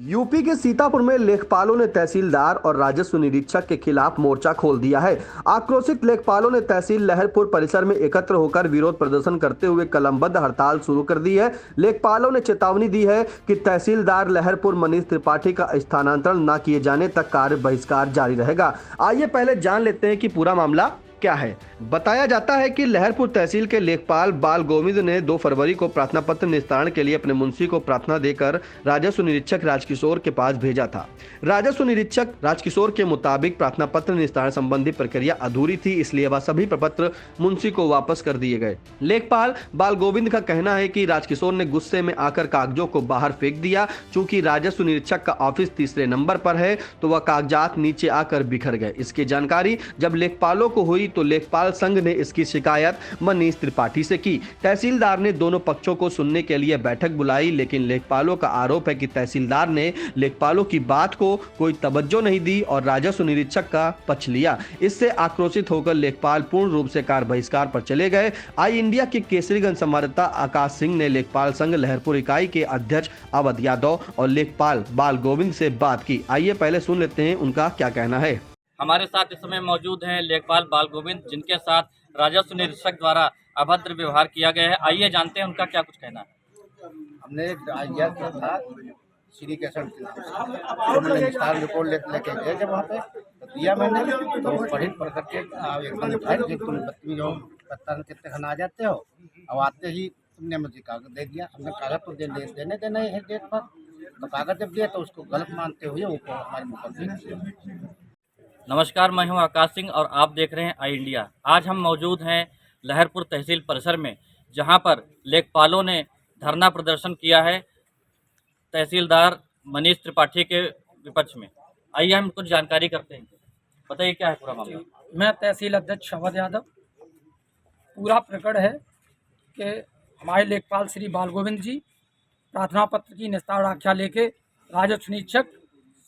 UP के सीतापुर में लेखपालों ने तहसीलदार और राजस्व निरीक्षक के खिलाफ मोर्चा खोल दिया है। आक्रोशित लेखपालों ने तहसील लहरपुर परिसर में एकत्र होकर विरोध प्रदर्शन करते हुए कलमबद्ध हड़ताल शुरू कर दी है। लेखपालों ने चेतावनी दी है कि तहसीलदार लहरपुर मनीष त्रिपाठी का स्थानांतरण न किए जाने तक कार्य बहिष्कार जारी रहेगा। आइए पहले जान लेते हैं कि पूरा मामला क्या है। बताया जाता है कि लहरपुर तहसील के लेखपाल बाल गोविंद ने 2 फरवरी को प्रार्थना पत्र निस्तारण के लिए अपने मुंशी को प्रार्थना देकर राजस्व निरीक्षक राजकिशोर के पास भेजा था। राजस्व निरीक्षक राजकिशोर के मुताबिक प्रार्थना पत्र निस्तारण संबंधी प्रक्रिया अधूरी थी, इसलिए वह सभी प्रपत्र मुंशी को वापस कर दिए गए। लेखपाल बाल गोविंद का कहना है कि राजकिशोर ने गुस्से में आकर कागजों को बाहर फेंक दिया। चूंकि राजस्व निरीक्षक का ऑफिस तीसरे नंबर पर है तो वह कागजात नीचे आकर बिखर गए। इसकी जानकारी जब लेखपालों को हुई तो लेखपाल संघ ने इसकी शिकायत मनीष त्रिपाठी से की। तहसीलदार ने दोनों पक्षों को सुनने के लिए बैठक बुलाई, लेकिन लेखपालों का आरोप है कि तहसीलदार ने लेखपालों की बात को कोई तवज्जो नहीं दी और राजस्व निरीक्षक का पक्ष लिया। इससे आक्रोशित होकर लेखपाल पूर्ण रूप से कार्य बहिष्कार पर चले गए। आई इंडिया के केसरीगंज संवाददाता आकाश सिंह ने लेखपाल संघ लहरपुर इकाई के अध्यक्ष अवध यादव और लेखपाल बाल गोविंद से बात की। आइए पहले सुन लेते हैं उनका क्या कहना है। हमारे साथ इस समय मौजूद हैं लेखपाल बाल गोविंद, जिनके साथ राजस्व निरीक्षक द्वारा अभद्र व्यवहार किया गया है। आइए जानते हैं उनका क्या कुछ कहना है। हमने आइडिया किया था श्री केसर के नाम से, तो मैंने विस्तार रिपोर्ट लेके गए जब वहाँ पे तो दिया मैंने, तो पढ़ करके एकदम उठाए कि तुम बत्ती जो पत्ता कितने खाना आ जाते हो, अब आते ही तुमने मुझे कागज दे दिया। हमने कागज तो देने देना ही है डेट पर, तो कागज जब दिया तो उसको गलत मानते हुए वो हमारे मुकदमे। नमस्कार, मैं हूं आकाश सिंह और आप देख रहे हैं आई इंडिया। आज हम मौजूद हैं लहरपुर तहसील परिसर में, जहां पर लेखपालों ने धरना प्रदर्शन किया है तहसीलदार मनीष त्रिपाठी के विपक्ष में। आइए हम कुछ जानकारी करते हैं। बताइए क्या है पूरा मामला। मैं तहसील अध्यक्ष अवध यादव। पूरा प्रकरण है कि हमारे लेखपाल श्री बाल गोविंद जी प्रार्थना पत्र की निस्तारण आख्या लेके राजस्व निरीक्षक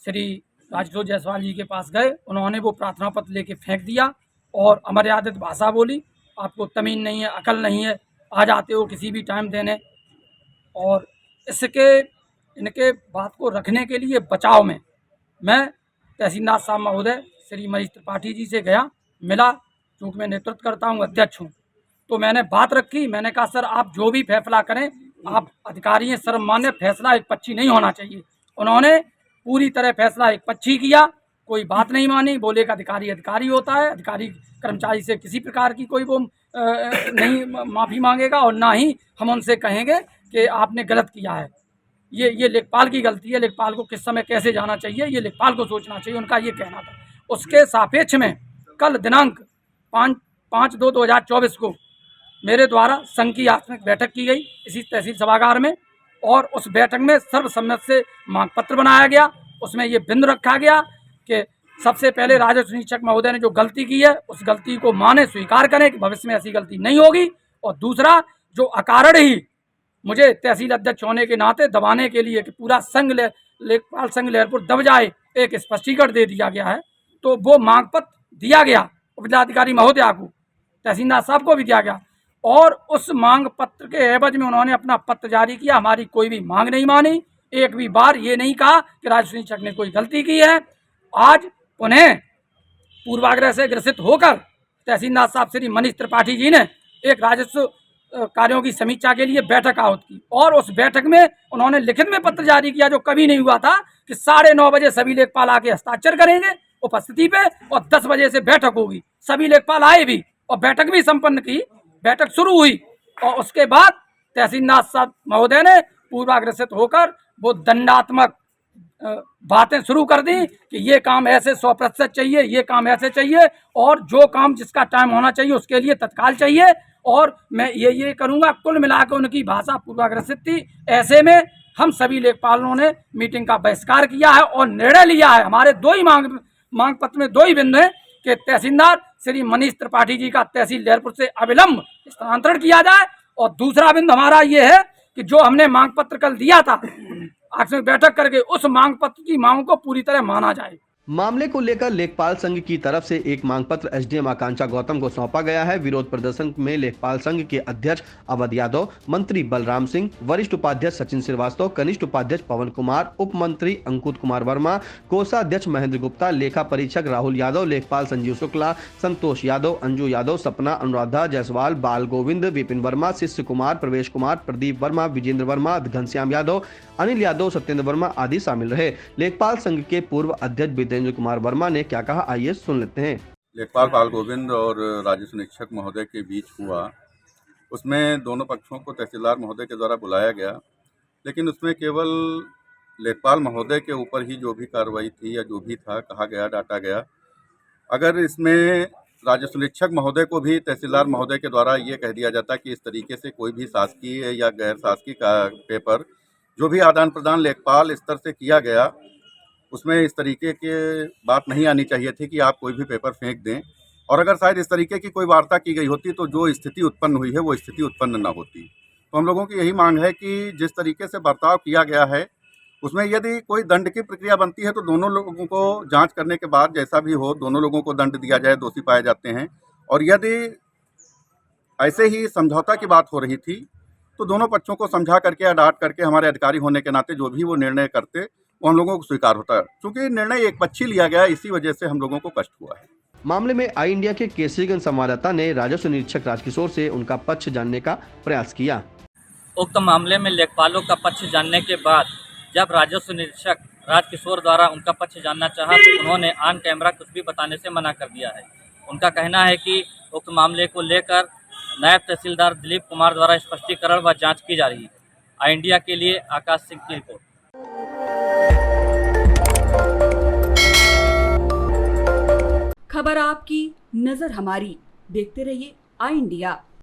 श्री राजकिशोर जायसवाल जी के पास गए। उन्होंने वो प्रार्थना पत्र लेके फेंक दिया और अमर्यादित भाषा बोली, आपको तमीज़ नहीं है, अकल नहीं है, आ जाते हो किसी भी टाइम देने। और इनके बात को रखने के लिए बचाव में मैं तहसीलदार साहब महोदय श्री मनीष त्रिपाठी जी से गया, मिला। चूँकि मैं नेतृत्व करता हूँ, अध्यक्ष हूँ, तो मैंने बात रखी। मैंने कहा सर आप जो भी फैसला करें, आप अधिकारी हैं, सर्वमान्य फैसला एक पक्षी नहीं होना चाहिए। उन्होंने पूरी तरह फैसला एक पक्षी किया, कोई बात नहीं मानी। बोले कि अधिकारी अधिकारी होता है, अधिकारी कर्मचारी से किसी प्रकार की कोई वो नहीं माफ़ी मांगेगा और ना ही हम उनसे कहेंगे कि आपने गलत किया है। ये लेखपाल की गलती है। लेखपाल को किस समय कैसे जाना चाहिए ये लेखपाल को सोचना चाहिए, उनका ये कहना था। उसके सापेक्ष में कल दिनांक 5/2/2024 को मेरे द्वारा संघ की आकस्मिक बैठक की गई इसी तहसील सभागार में, और उस बैठक में सर्वसम्मत से मांग पत्र बनाया गया। उसमें ये बिंदु रखा गया कि सबसे पहले राजस्व निरीक्षक महोदय ने जो गलती की है उस गलती को माने, स्वीकार करें कि भविष्य में ऐसी गलती नहीं होगी। और दूसरा, जो अकारण ही मुझे तहसील अध्यक्ष होने के नाते दबाने के लिए कि पूरा संघ लेखपाल संघ लहरपुर दब जाए, एक स्पष्टीकरण दे दिया गया है। तो वो मांग पत्र दिया गया उपजिलाधिकारी महोदया को, तहसीलदार साहब को भी दिया गया, और उस मांग पत्र के एवज में उन्होंने अपना पत्र जारी किया। हमारी कोई भी मांग नहीं मानी, एक भी बार ये नहीं कहा कि राजस्व निरीक्षक ने कोई गलती की है। आज उन्हें पूर्वाग्रह से ग्रसित होकर तहसीलदार साहब श्री मनीष त्रिपाठी जी ने एक राजस्व कार्यों की समीक्षा के लिए बैठक आहूत की, और उस बैठक में उन्होंने लिखित में पत्र जारी किया, जो कभी नहीं हुआ था, कि 9:30 बजे सभी लेखपाल आके हस्ताक्षर करेंगे उपस्थिति पे और 10 बजे से बैठक होगी। सभी लेखपाल आए भी और बैठक भी संपन्न की। बैठक शुरू हुई और उसके बाद तहसीलदार साहब महोदय ने पूर्वाग्रसित होकर वो दंडात्मक बातें शुरू कर दी कि ये काम ऐसे 100% चाहिए, ये काम ऐसे चाहिए, और जो काम जिसका टाइम होना चाहिए उसके लिए तत्काल चाहिए, और मैं ये करूँगा। कुल मिलाकर उनकी भाषा पूर्वाग्रसित थी। ऐसे में हम सभी लेखपालों ने मीटिंग का बहिष्कार किया है और निर्णय लिया है। हमारे दो ही मांग पत्र में 2 ही बिंदु हैं कि तहसीलदार श्री मनीष त्रिपाठी जी का तहसील लहरपुर से अविलंब स्थानांतरण किया जाए, और दूसरा बिंदु हमारा ये है कि जो हमने मांग पत्र कल दिया था आकस्मिक बैठक करके, उस मांग पत्र की मांग को पूरी तरह माना जाए। मामले को लेकर लेखपाल संघ की तरफ से एक मांग पत्र एसडीएम आकांक्षा गौतम को सौंपा गया है। विरोध प्रदर्शन में लेखपाल संघ के अध्यक्ष अवध यादव, मंत्री बलराम सिंह, वरिष्ठ उपाध्यक्ष सचिन श्रीवास्तव, कनिष्ठ उपाध्यक्ष पवन कुमार, उप मंत्री अंकुत कुमार वर्मा, कोषाध्यक्ष महेंद्र गुप्ता, लेखा परीक्षक राहुल यादव, लेखपाल संजीव शुक्ला, संतोष यादव, अंजू यादव, सपना, अनुराधा जायसवाल, बाल गोविंद, विपिन वर्मा, शिष्य कुमार, प्रवेश कुमार, प्रदीप वर्मा, विजेंद्र वर्मा, घनश्याम यादव, अनिल यादव, सत्येंद्र वर्मा आदि शामिल रहे। लेखपाल संघ के पूर्व अध्यक्ष विजेंद्र कुमार वर्मा ने क्या कहा, आइए सुन लेते हैं। लेखपाल बाल गोविंद और राजस्व निरीक्षक महोदय के बीच हुआ, उसमें दोनों पक्षों को तहसीलदार महोदय के द्वारा बुलाया गया, लेकिन उसमें केवल लेखपाल महोदय के ऊपर ही जो भी कार्रवाई थी या जो भी था कहा गया, डांटा गया। अगर इसमें राजस्व निरीक्षक महोदय को भी तहसीलदार महोदय के द्वारा ये कह दिया जाता कि इस तरीके से कोई भी शासकीय या गैर शासकीय का पेपर जो भी आदान प्रदान लेखपाल स्तर से किया गया, उसमें इस तरीके की बात नहीं आनी चाहिए थी कि आप कोई भी पेपर फेंक दें। और अगर शायद इस तरीके की कोई वार्ता की गई होती तो जो स्थिति उत्पन्न हुई है वो स्थिति उत्पन्न न होती। तो हम लोगों की यही मांग है कि जिस तरीके से बर्ताव किया गया है उसमें यदि कोई दंड की प्रक्रिया बनती है तो दोनों लोगों को जांच करने के बाद जैसा भी हो दोनों लोगों को दंड दिया जाए, दोषी पाए जाते हैं। और यदि ऐसे ही समझौता की बात हो रही थी तो दोनों पक्षों को समझा करके या डांट करके हमारे अधिकारी होने के नाते जो भी वो निर्णय करते वो हम लोगों को स्वीकार होता है। क्योंकि निर्णय एक पक्षी लिया गया, इसी वजह से हम लोगों को कष्ट हुआ है। मामले में आई इंडिया के केसरीगंज संवाददाता ने राजस्व निरीक्षक राजकिशोर से उनका पक्ष जानने का प्रयास किया। उक्त मामले में लेखपालों का पक्ष जानने के बाद जब राजस्व निरीक्षक राजकिशोर द्वारा उनका पक्ष जानना चाहा तो उन्होंने ऑन कैमरा कुछ भी बताने से मना कर दिया है। उनका कहना है कि उक्त मामले को लेकर नायब तहसीलदार दिलीप कुमार द्वारा स्पष्टीकरण व जांच की जा रही है। आई इंडिया के लिए आकाश सिंह की रिपोर्ट। खबर आपकी, नजर हमारी। देखते रहिए आई इंडिया।